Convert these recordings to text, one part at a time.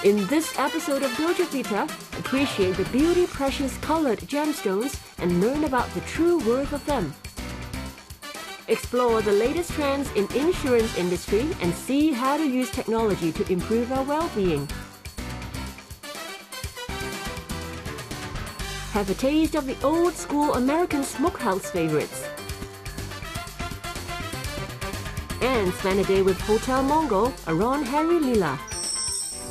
In this episode of Dolce Vita, appreciate the beauty precious colored gemstones and learn about the true worth of them. Explore the latest trends in insurance industry and see how to use technology to improve our well-being. Have a taste of the old-school American smokehouse favorites. And spend a day with Hotel Mongol around Harry Lila.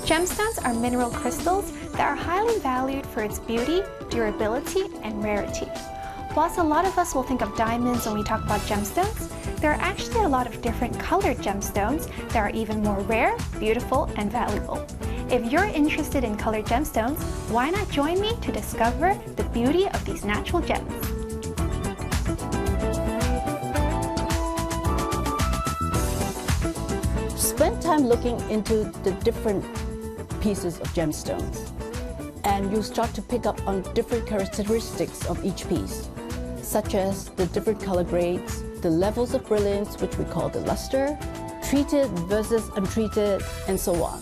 Gemstones are mineral crystals that are highly valued for its beauty, durability, and rarity. Whilst a lot of us will think of diamonds when we talk about gemstones, there are actually a lot of different colored gemstones that are even more rare, beautiful, and valuable. If you're interested in colored gemstones, why not join me to discover the beauty of these natural gems? Spend time looking into the different pieces of gemstones, and you'll start to pick up on different characteristics of each piece, such as the different color grades, the levels of brilliance, which we call the luster, treated versus untreated, and so on.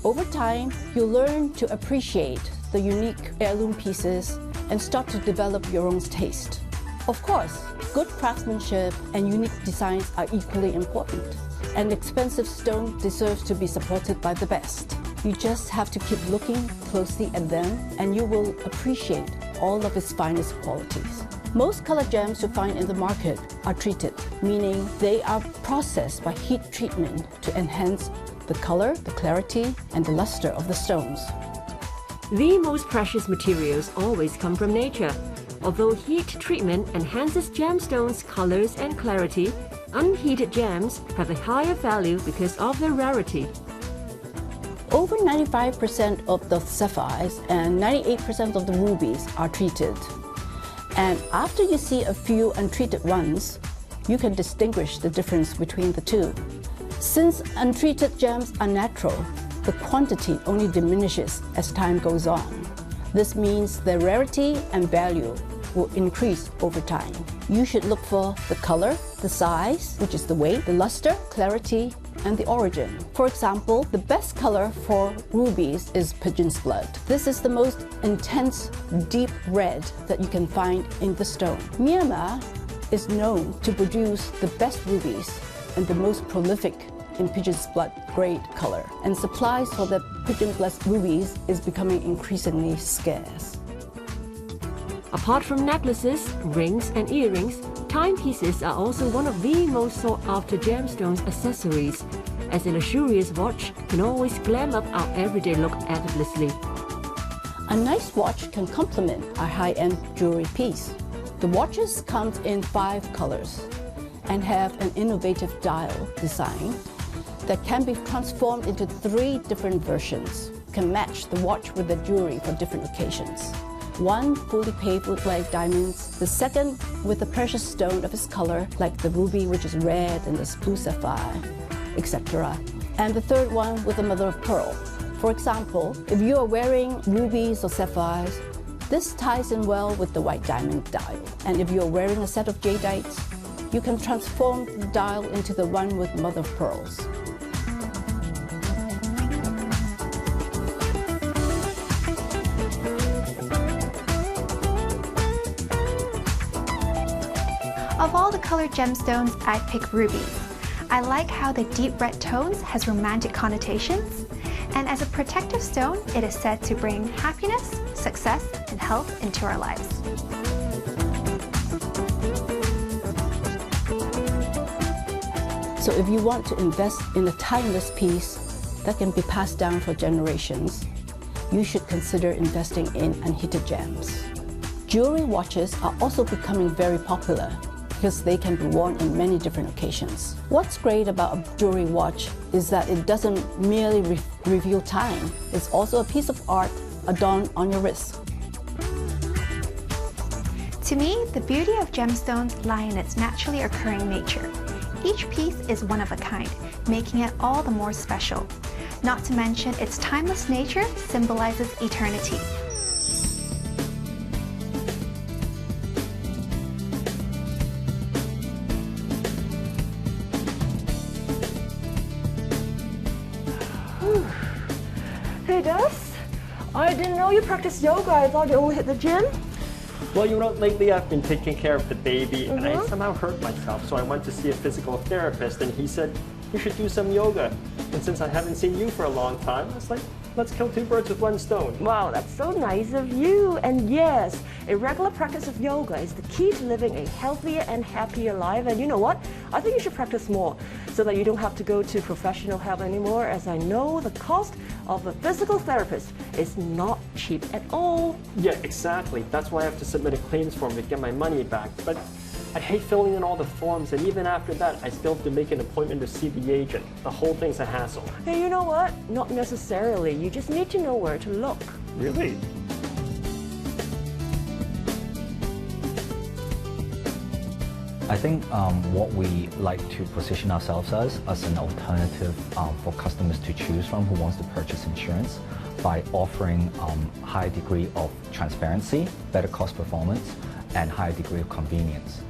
Over time, you'll learn to appreciate the unique heirloom pieces and start to develop your own taste. Of course, good craftsmanship and unique designs are equally important. An expensive stone deserves to be supported by the best. You just have to keep looking closely at them and you will appreciate all of its finest qualities. Most colored gems you find in the market are treated, meaning they are processed by heat treatment to enhance the color, the clarity, and the luster of the stones. The most precious materials always come from nature. Although heat treatment enhances gemstones' colors and clarity, unheated gems have a higher value because of their rarity. Over 95% of the sapphires and 98% of the rubies are treated. And after you see a few untreated ones, you can distinguish the difference between the two. Since untreated gems are natural, the quantity only diminishes as time goes on. This means their rarity and value will increase over time. You should look for the color, the size, which is the weight, the luster, clarity, and the origin. For example, the best color for rubies is pigeon's blood. This is the most intense, deep red that you can find in the stone. Myanmar is known to produce the best rubies and the most prolific in pigeon's blood grade color, and supplies for the pigeon blood rubies is becoming increasingly scarce. Apart from necklaces, rings, and earrings, timepieces are also one of the most sought-after gemstones accessories, as a luxurious watch can always glam up our everyday look effortlessly. A nice watch can complement a high-end jewelry piece. The watches come in 5 colors and have an innovative dial design that can be transformed into 3 different versions. You can match the watch with the jewelry for different occasions. One fully paved with white diamonds, the second with a precious stone of its color, like the ruby, which is red, and the blue sapphire, etc. And the third one with a mother of pearl. For example, if you are wearing rubies or sapphires, this ties in well with the white diamond dial. And if you are wearing a set of jadeite, you can transform the dial into the one with mother of pearls. Of all the colored gemstones, I'd pick rubies. I like how the deep red tones has romantic connotations, and as a protective stone, it is said to bring happiness, success, and health into our lives. So if you want to invest in a timeless piece that can be passed down for generations, you should consider investing in unheated gems. Jewelry watches are also becoming very popular because they can be worn in many different occasions. What's great about a jewelry watch is that it doesn't merely reveal time. It's also a piece of art adorned on your wrist. To me, the beauty of gemstones lie in its naturally occurring nature. Each piece is one of a kind, making it all the more special. Not to mention, its timeless nature symbolizes eternity. I didn't know you practiced yoga. I thought you only hit the gym. Well, lately I've been taking care of the baby and I somehow hurt myself. So I went to see a physical therapist and he said, you should do some yoga. And since I haven't seen you for a long time, I was like, let's kill two birds with one stone. Wow, that's so nice of you. And yes, a regular practice of yoga is the key to living a healthier and happier life. And you know what? I think you should practice more so that you don't have to go to professional help anymore, as I know the cost of a physical therapist is not cheap at all. Yeah, exactly. That's why I have to submit a claims form to get my money back. But I hate filling in all the forms, and even after that, I still have to make an appointment to see the agent. The whole thing's a hassle. Hey, you know what? Not necessarily. You just need to know where to look. Really? I think what we like to position ourselves as an alternative for customers to choose from who wants to purchase insurance by offering high degree of transparency, better cost performance, and higher degree of convenience.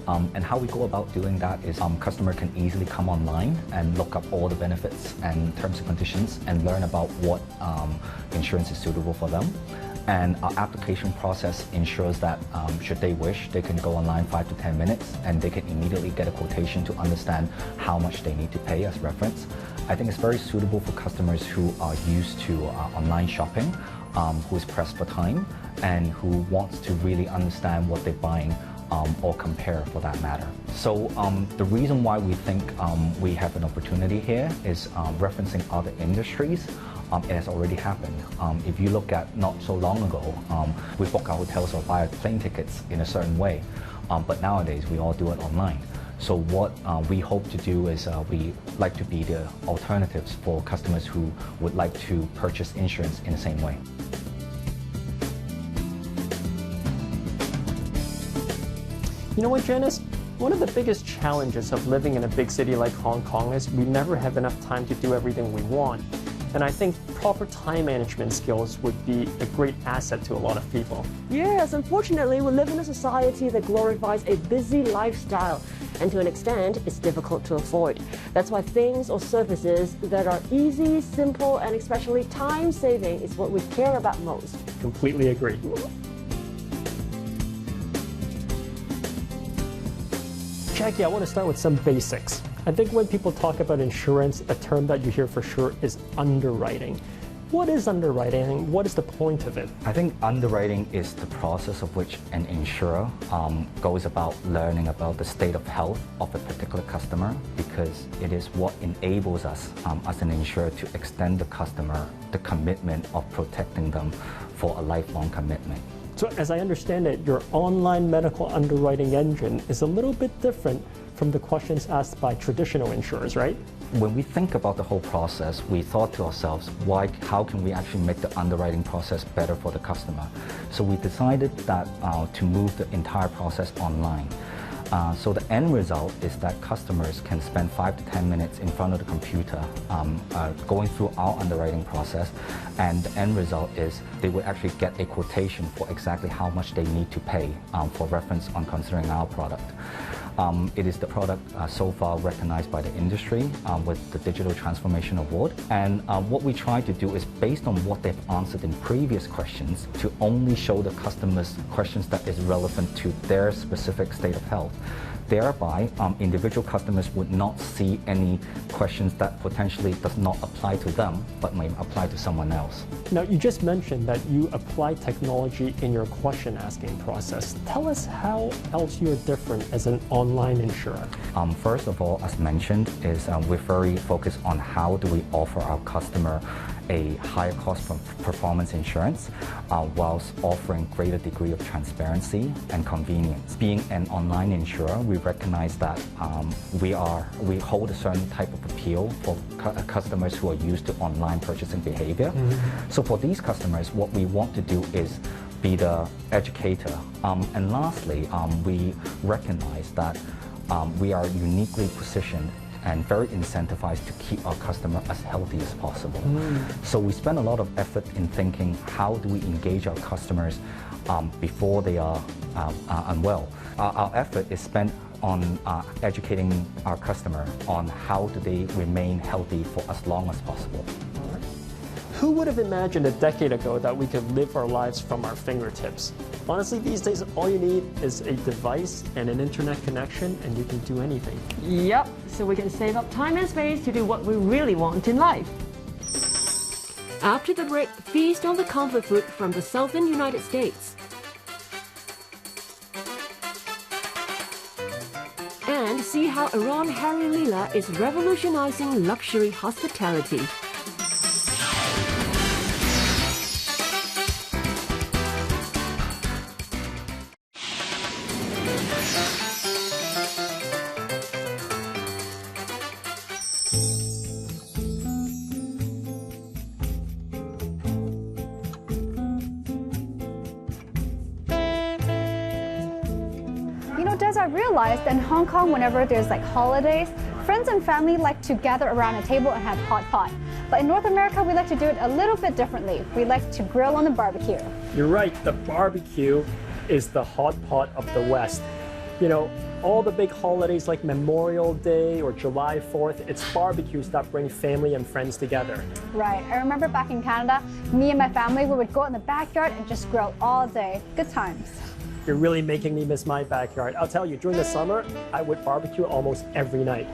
And how we go about doing that is customer can easily come online and look up all the benefits and terms and conditions and learn about what insurance is suitable for them. And our application process ensures that should they wish, they can go online 5 to 10 minutes and they can immediately get a quotation to understand how much they need to pay as reference. I think it's very suitable for customers who are used to online shopping, who is pressed for time, and who wants to really understand what they're buying or compare for that matter. So the reason why we think we have an opportunity here is referencing other industries. It has already happened. If you look at not so long ago, we book our hotels or buy plane tickets in a certain way, but nowadays we all do it online. So what we hope to do is we like to be the alternatives for customers who would like to purchase insurance in the same way. You know what, Janice? One of the biggest challenges of living in a big city like Hong Kong is we never have enough time to do everything we want. And I think proper time management skills would be a great asset to a lot of people. Yes, unfortunately, we live in a society that glorifies a busy lifestyle, and to an extent, it's difficult to avoid. That's why things or services that are easy, simple, and especially time-saving is what we care about most. Completely agree. Jackie, I want to start with some basics. I think when people talk about insurance, a term that you hear for sure is underwriting. What is underwriting and what is the point of it? I think underwriting is the process of which an insurer goes about learning about the state of health of a particular customer, because it is what enables us as an insurer to extend the customer the commitment of protecting them for a lifelong commitment. So as I understand it, your online medical underwriting engine is a little bit different from the questions asked by traditional insurers, right? When we think about the whole process, we thought to ourselves, how can we actually make the underwriting process better for the customer? So we decided that to move the entire process online. So the end result is that customers can spend 5 to 10 minutes in front of the computer going through our underwriting process, and the end result is they would actually get a quotation for exactly how much they need to pay for reference on considering our product. It is the product so far recognized by the industry with the Digital Transformation Award. And what we try to do is, based on what they've answered in previous questions, to only show the customers questions that is relevant to their specific state of health. Thereby, individual customers would not see any questions that potentially does not apply to them, but may apply to someone else. Now, you just mentioned that you apply technology in your question asking process. Tell us how else you're different as an online insurer. First of all, as mentioned, is we're very focused on how do we offer our customer a higher cost performance insurance whilst offering greater degree of transparency and convenience. Being an online insurer, we recognize that we hold a certain type of appeal for customers who are used to online purchasing behavior. Mm-hmm. So for these customers, what we want to do is be the educator. And lastly, we recognize that we are uniquely positioned and very incentivized to keep our customer as healthy as possible. So we spend a lot of effort in thinking, how do we engage our customers before they are unwell? Our effort is spent on educating our customer on how do they remain healthy for as long as possible. Who would have imagined a decade ago that we could live our lives from our fingertips? Honestly, these days, all you need is a device and an internet connection, and you can do anything. Yep, so we can save up time and space to do what we really want in life. After the break, feast on the comfort food from the southern United States. And see how Iran Harry Leela is revolutionizing luxury hospitality. Des, I realized that in Hong Kong, whenever there's like holidays, friends and family like to gather around a table and have hot pot. But in North America, we like to do it a little bit differently. We like to grill on the barbecue. You're right, the barbecue is the hot pot of the West. You know, all the big holidays like Memorial Day or July 4th, it's barbecues that bring family and friends together. Right. I remember back in Canada, me and my family, we would go in the backyard and just grill all day. Good times. You're really making me miss my backyard. I'll tell you, during the summer, I would barbecue almost every night.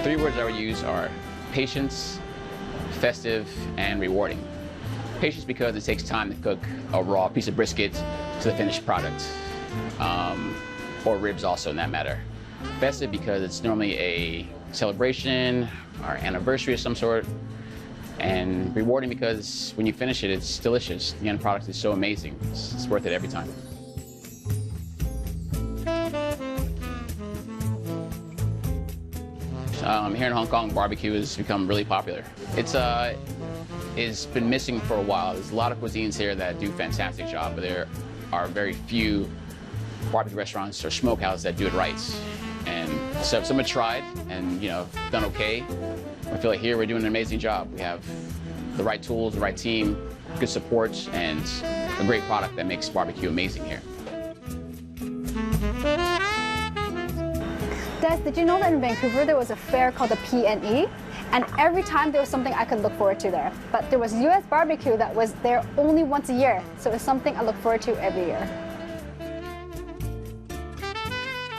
Three words I would use are patience, festive, and rewarding. Patience because it takes time to cook a raw piece of brisket to the finished product. Or ribs also in that matter. Festive because it's normally a celebration or anniversary of some sort. And rewarding because when you finish it, it's delicious. The end product is so amazing. It's worth it every time. Here in Hong Kong, barbecue has become really popular. It's been missing for a while. There's a lot of cuisines here that do a fantastic job, but there are very few barbecue restaurants or smokehouses that do it right. And so some have tried and, done okay. I feel like here we're doing an amazing job. We have the right tools, the right team, good support, and a great product that makes barbecue amazing here. Des, did you know that in Vancouver there was a fair called the P&E? And every time there was something I could look forward to there. But there was US barbecue that was there only once a year. So it's something I look forward to every year.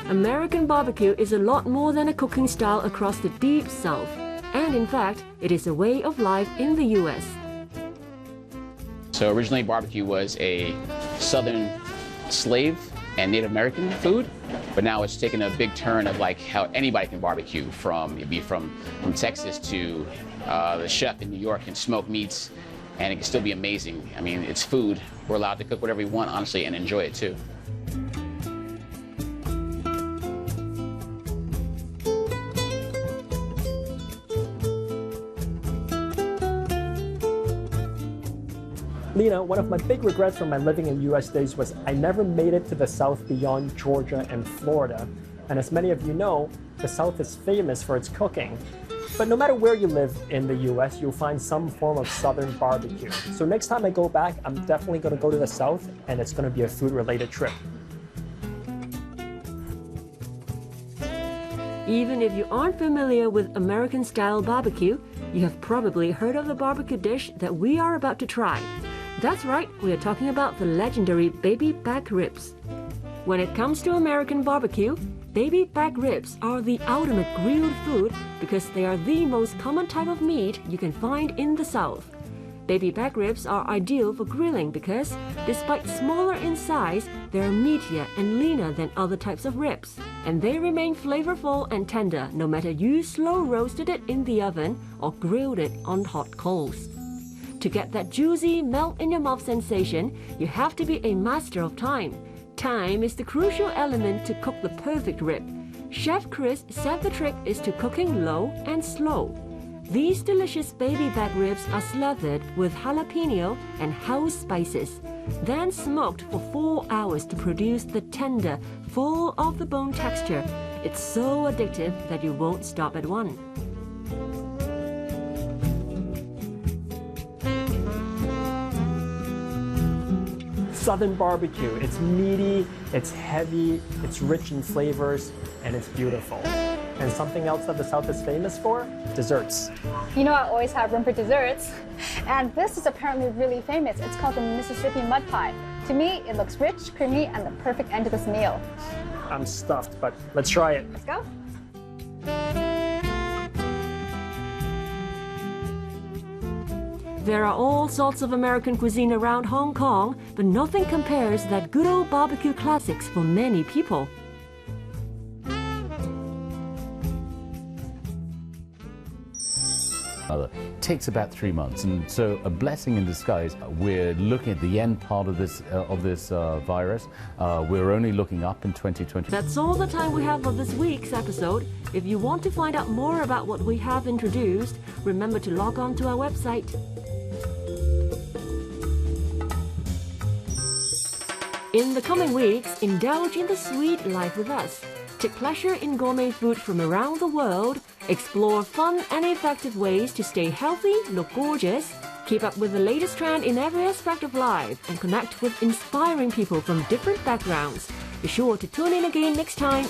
American barbecue is a lot more than a cooking style across the deep south. And in fact, it is a way of life in the US. So originally barbecue was a southern slave and Native American food, but now it's taken a big turn of like how anybody can barbecue, from Texas to the chef in New York can smoke meats, and it can still be amazing. I mean, it's food. We're allowed to cook whatever we want, honestly, and enjoy it too. Lena, one of my big regrets from my living in US days was I never made it to the South beyond Georgia and Florida. And as many of you know, the South is famous for its cooking. But no matter where you live in the US, you'll find some form of Southern barbecue. So next time I go back, I'm definitely going to go to the South, and it's going to be a food-related trip. Even if you aren't familiar with American-style barbecue, you have probably heard of the barbecue dish that we are about to try. That's right, we are talking about the legendary baby back ribs. When it comes to American barbecue, baby back ribs are the ultimate grilled food because they are the most common type of meat you can find in the South. Baby back ribs are ideal for grilling because, despite smaller in size, they are meatier and leaner than other types of ribs. And they remain flavorful and tender no matter you slow roasted it in the oven or grilled it on hot coals. To get that juicy, melt-in-your-mouth sensation, you have to be a master of time. Time is the crucial element to cook the perfect rib. Chef Chris said the trick is to cooking low and slow. These delicious baby back ribs are slathered with jalapeno and house spices, then smoked for 4 hours to produce the tender, full of the bone texture. It's so addictive that you won't stop at one. Southern barbecue. It's meaty, it's heavy, it's rich in flavors, and it's beautiful. And something else that the South is famous for? Desserts. You know I always have room for desserts. And this is apparently really famous. It's called the Mississippi mud pie. To me, it looks rich, creamy, and the perfect end to this meal. I'm stuffed, but let's try it. Let's go. There are all sorts of American cuisine around Hong Kong, but nothing compares to that good old barbecue classics for many people. Takes about 3 months, and so a blessing in disguise. We're looking at the end part of this virus. We're only looking up in 2020. That's all the time we have for this week's episode. If you want to find out more about what we have introduced, remember to log on to our website. In the coming weeks, indulge in the sweet life with us. Take pleasure in gourmet food from around the world, explore fun and effective ways to stay healthy, look gorgeous, keep up with the latest trend in every aspect of life, and connect with inspiring people from different backgrounds. Be sure to tune in again next time.